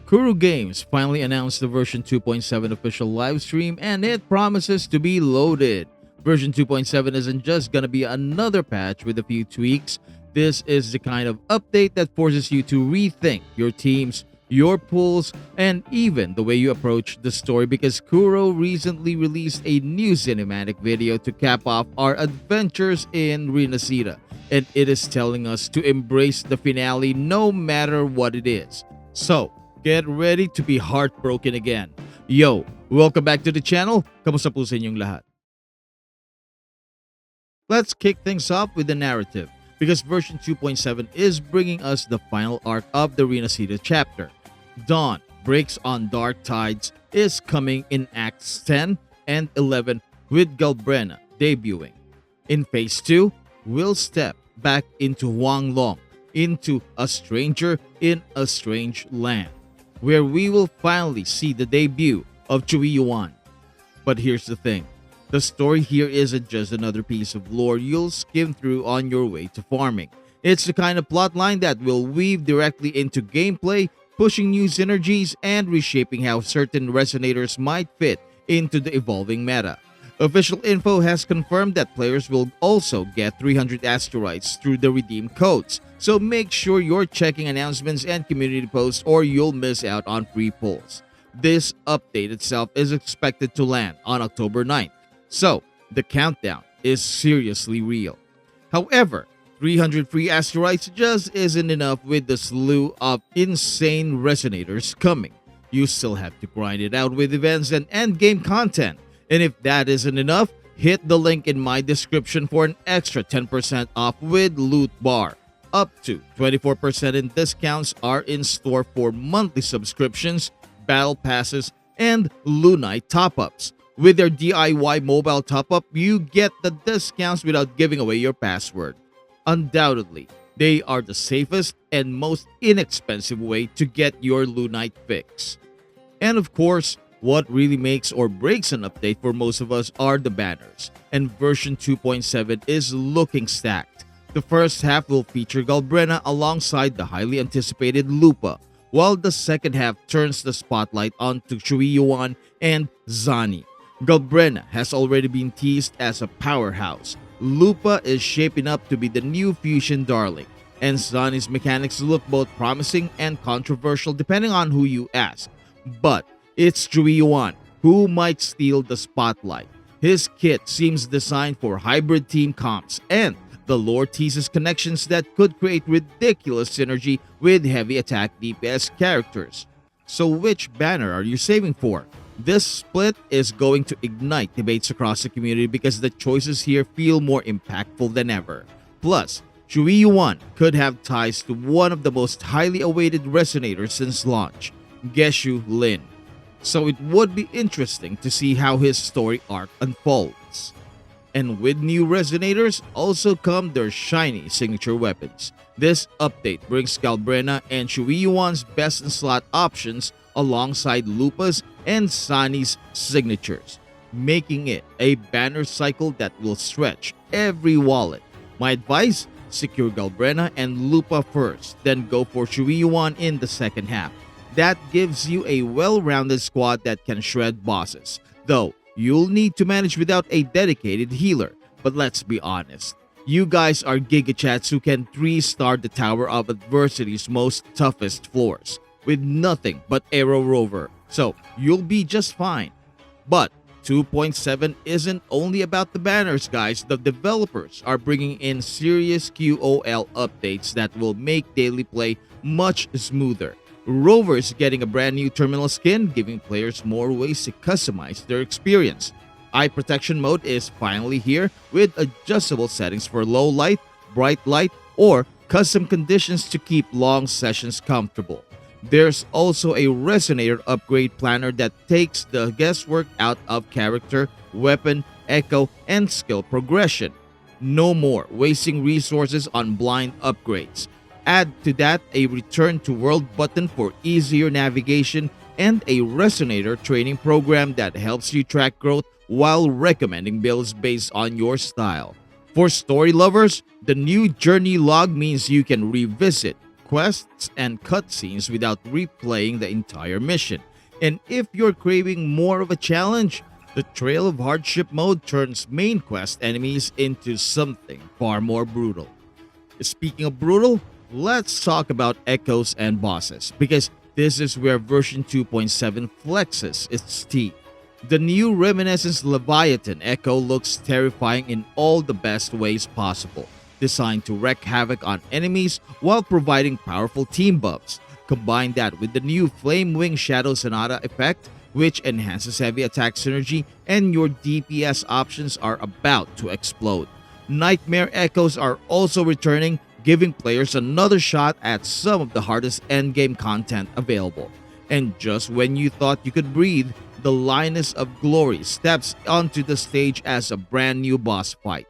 Kuru Games finally announced the version 2.7 official livestream and it promises to be loaded. Version 2.7 isn't just gonna be another patch with a few tweaks. This is the kind of update that forces you to rethink your teams, your pulls, and even the way you approach the story because Kuro recently released a new cinematic video to cap off our adventures in Rinascita, and it is telling us to embrace the finale no matter what it is. So, get ready to be heartbroken again. Yo, welcome back to the channel. Kamusta po sa inyong lahat? Let's kick things off with the narrative because version 2.7 is bringing us the final arc of the Rinascita chapter. Dawn Breaks on Dark Tides is coming in Acts 10 and 11 with Galbrena debuting. In Phase 2, we'll step back into Huanglong, into a stranger in a strange land, where we will finally see the debut of Qiuyuan. But here's the thing, the story here isn't just another piece of lore you'll skim through on your way to farming. It's the kind of plotline that will weave directly into gameplay, pushing new synergies and reshaping how certain resonators might fit into the evolving meta. Official info has confirmed that players will also get 300 asteroids through the redeem codes, so make sure you're checking announcements and community posts or you'll miss out on free pulls. This update itself is expected to land on October 9th, so the countdown is seriously real. However, 300 free asteroids just isn't enough with the slew of insane resonators coming. You still have to grind it out with events and endgame content. And if that isn't enough, hit the link in my description for an extra 10% off with Loot Bar. Up to 24% in discounts are in store for monthly subscriptions, battle passes, and Lunite top-ups. With their DIY mobile top-up, you get the discounts without giving away your password. Undoubtedly, they are the safest and most inexpensive way to get your Lunite fix. And of course, what really makes or breaks an update for most of us are the banners, and version 2.7 is looking stacked. The first half will feature Galbrena alongside the highly anticipated Lupa, while the second half turns the spotlight onto Qiuyuan and Zani. Galbrena has already been teased as a powerhouse. Lupa is shaping up to be the new fusion darling, and Zani's mechanics look both promising and controversial depending on who you ask. But it's Qiuyuan who might steal the spotlight. His kit seems designed for hybrid team comps, and the lore teases connections that could create ridiculous synergy with heavy attack DPS characters. So which banner are you saving for? This split is going to ignite debates across the community because the choices here feel more impactful than ever. Plus, Qiuyuan could have ties to one of the most highly awaited resonators since launch, Geshu Lin. So it would be interesting to see how his story arc unfolds. And with new resonators also come their shiny signature weapons. This update brings Galbrena and Qiuyuan's best in slot options alongside Lupa's and Zani's signatures, making it a banner cycle that will stretch every wallet. My advice, secure Galbrena and Lupa first, then go for Qiuyuan in the second half. That gives you a well-rounded squad that can shred bosses, though you'll need to manage without a dedicated healer. But let's be honest, you guys are gigachats who can 3-star the Tower of Adversity's most toughest floors with nothing but Arrow Rover, so you'll be just fine. But 2.7 isn't only about the banners, guys. The developers are bringing in serious QoL updates that will make daily play much smoother. Rover is getting a brand new terminal skin, giving players more ways to customize their experience. Eye protection mode is finally here with adjustable settings for low light, bright light, or custom conditions to keep long sessions comfortable. There's also a resonator upgrade planner that takes the guesswork out of character, weapon, echo, and skill progression. No more wasting resources on blind upgrades. Add to that a return to world button for easier navigation and a resonator training program that helps you track growth while recommending builds based on your style. For story lovers, the new journey log means you can revisit quests and cutscenes without replaying the entire mission. And if you're craving more of a challenge, the Trail of Hardship mode turns main quest enemies into something far more brutal. Speaking of brutal, let's talk about echoes and bosses, because this is where version 2.7 flexes its teeth. The new Reminiscence Leviathan Echo looks terrifying in all the best ways possible, designed to wreak havoc on enemies while providing powerful team buffs. Combine that with the new Flame Wing Shadow Sonata effect, which enhances heavy attack synergy, and your DPS options are about to explode. Nightmare Echoes are also returning, giving players another shot at some of the hardest endgame content available. And just when you thought you could breathe, the Lioness of Glory steps onto the stage as a brand new boss fight.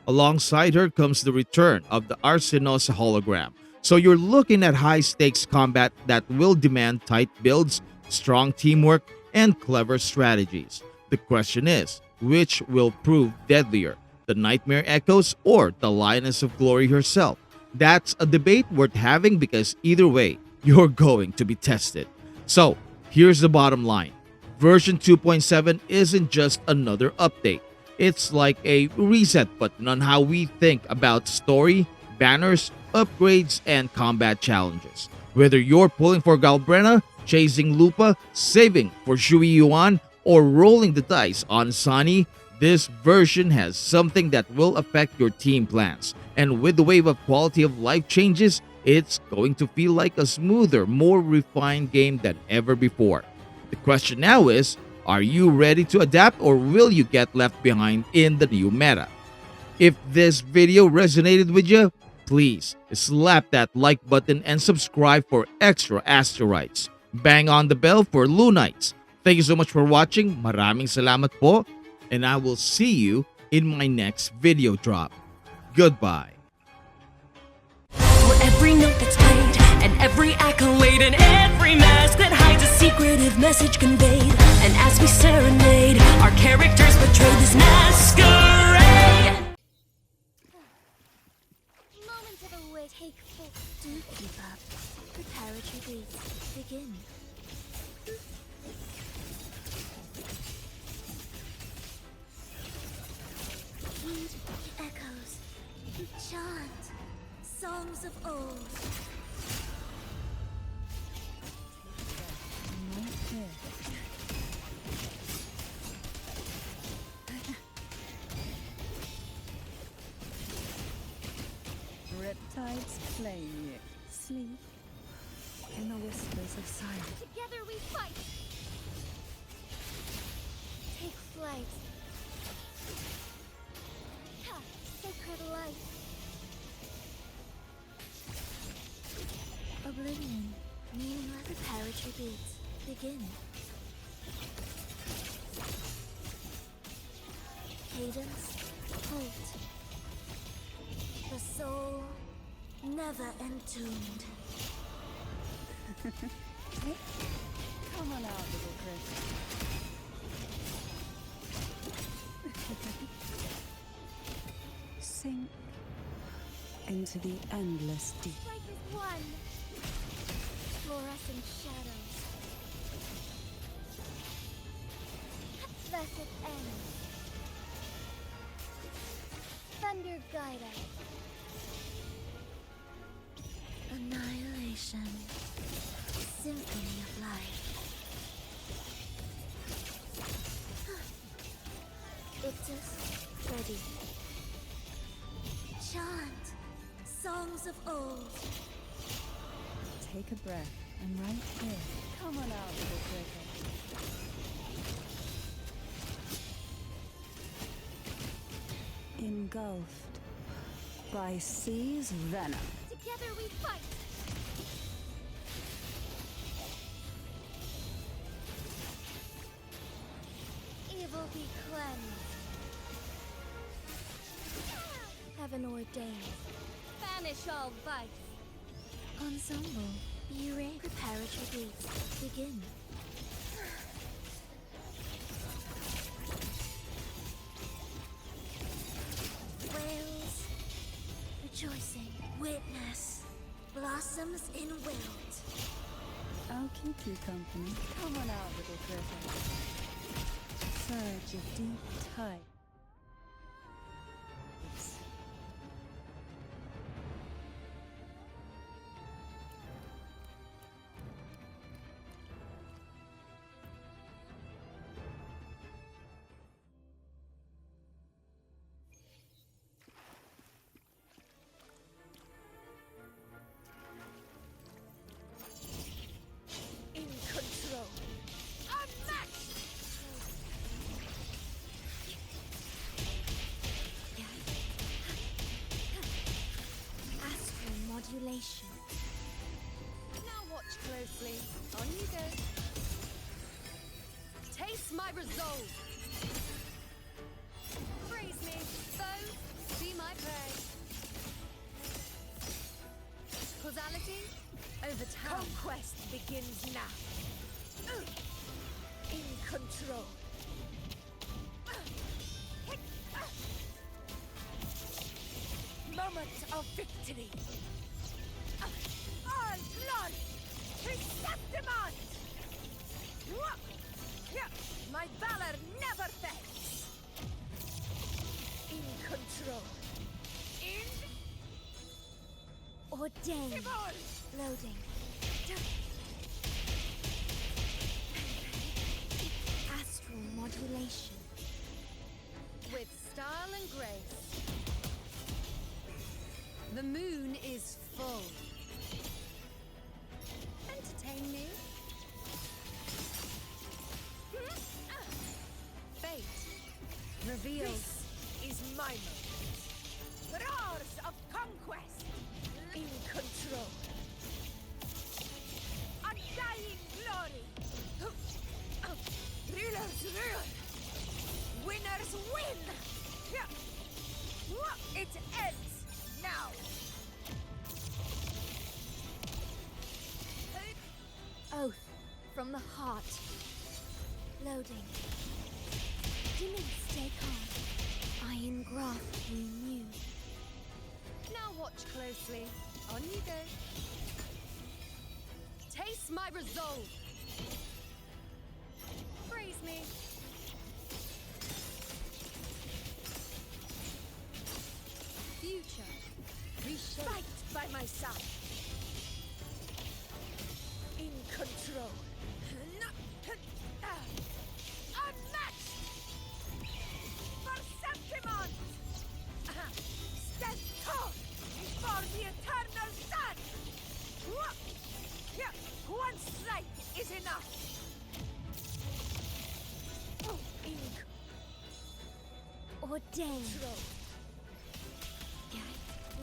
Alongside her comes the return of the Arsenosa hologram. So you're looking at high stakes combat that will demand tight builds, strong teamwork, and clever strategies. The question is, which will prove deadlier, the Nightmare Echoes or the Lioness of Glory herself? That's a debate worth having, because either way, you're going to be tested. So, here's the bottom line. Version 2.7 isn't just another update. It's like a reset button on how we think about story, banners, upgrades, and combat challenges. Whether you're pulling for Galbrena, chasing Lupa, saving for Qiuyuan, or rolling the dice on Zani, this version has something that will affect your team plans. And with the wave of quality of life changes, it's going to feel like a smoother, more refined game than ever before. The question now is, are you ready to adapt, or will you get left behind in the new meta? If this video resonated with you, please slap that like button and subscribe for extra asteroids. Bang on the bell for Lunites. Thank you so much for watching. Maraming salamat po. And I will see you in my next video drop. Goodbye. For every note that's played, and every accolade, and every mask that hides a secretive message conveyed, and as we serenade, our characters portray this masquerade. Moment of await. Take full. Do keep up. Preparatory beats begin. Heed the echoes. Chant songs of old. Riptides claim you. Sleep in the whispers of silence. Together we fight. Take flight. Ha! Sacred light. Oblivion. Meaningless preparatory beats begin. Cadence. Halt. The soul never entombed. Come on out, little Chris. Sink into the endless deep. Strike is one. Fluorescent shadows. Blessed end. Thunder guide us. Annihilation. Symphony of life. Ictus ready. Chant songs of old. Take a breath. I'm right here. Come on out, little cricket. Engulfed by sea's venom. Together we fight. Evil be cleansed. Heaven ordained. Banish all vice. Ensemble. Be ready. Preparatory beats begin. Wails. Rejoicing. Witness. Blood. blossoms in wilt. I'll keep you company. Come on out, little critter. Surge of deep tides. In control. Unmatched! Astral modulation. Now watch closely. On you go. Taste my resolve. Praise me, foe. Be my prey. Causality over time. Conquest begins now. In control. Moment of victory. All glory to Septimont! My valor never fails. In control. In ordained. Evolve. Loading. Astral modulation. With style and grace. The moon is full. Entertain me. Fate reveals. This is my moment. Roars of conquest. In control. Undying glory. Rulers rule. Winners win. It ends now. Oath from the heart. Loading. Demons stay calm. Iron graft renew. Now watch closely. On you go. Taste my resolve. Praise me. Future. Reshape. Fight by my side. In control. Unmatched! For Septimont! Stand tall before the eternal sun! One strike is enough! Ink. Ordained. Control.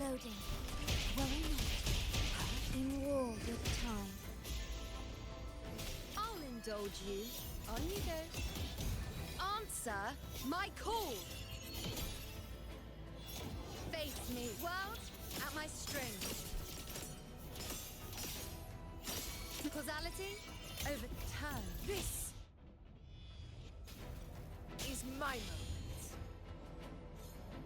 Loading. Worry not. In war with time. I'll indulge you. On you go. Answer my call. Face me, world, at my strings. Causality over time. This is my moment.